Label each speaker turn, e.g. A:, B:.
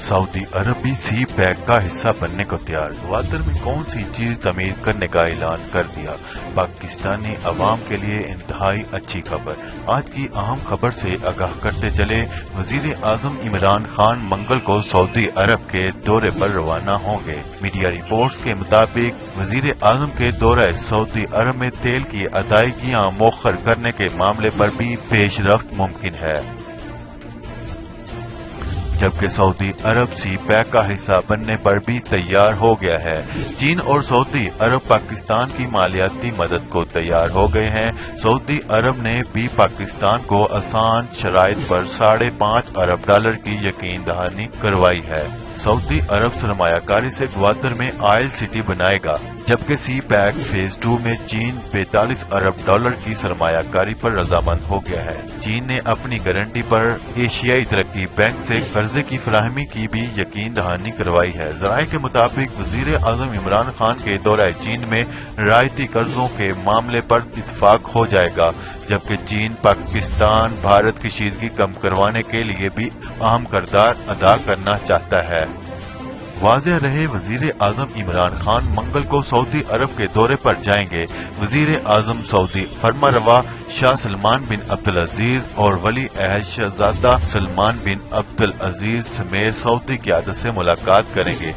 A: Saudi अरब भी सी pack का हिस्सा बनने को तैयार। ग्वादर में कौन सी चीज तमीर करने का ऐलान कर दिया। पाकिस्तानी अवाम के लिए इंतहाई अच्छी खबर। आज की अहम खबर से आगाह करते चले, वजीर आजम इमरान खान मंगल को सऊदी अरब के दौरे पर रवाना होंगे। मीडिया रिपोर्ट्स के मुताबिक वजीर आजम के दौरे सऊदी अरब में तेल की अदायगियां मौखर करने के मामले पर भी पेशरफ्त मुमकिन है, जबकि सऊदी अरब सी पैक का हिस्सा बनने पर भी तैयार हो गया है। चीन और सऊदी अरब पाकिस्तान की मालियाती मदद को तैयार हो गए हैं। सऊदी अरब ने भी पाकिस्तान को आसान शराइत पर $5.5 अरब की यकीन दहानी करवाई है। सऊदी अरब सरमायाकारी से ग्वादर में ऑयल सिटी बनाएगा, जबकि सी पैक फेज 2 में चीन $45 अरब की सरमायाकारी पर रजामंद हो गया है। चीन ने अपनी गारंटी पर एशियाई तरक्की बैंक से कर्जे की फराहमी की भी यकीन दहानी करवाई है। जराये के मुताबिक वजीर आजम इमरान खान के दौरे चीन में रियायती कर्जों के मामले पर इत्तेफाक हो जाएगा, जबकि चीन पाकिस्तान भारत की शीदगी कम करवाने के लिए भी अहम किरदार अदा करना चाहता है। वाज़ेह रहे, वजीर आजम इमरान खान मंगल को सऊदी अरब के दौरे पर जाएंगे। वजीर आजम सऊदी फरमारवा शाह सलमान बिन अब्दुल अजीज और वली अहद शहजादा सलमान बिन अब्दुल अजीज समेत सऊदी क़यादत से मुलाकात करेंगे।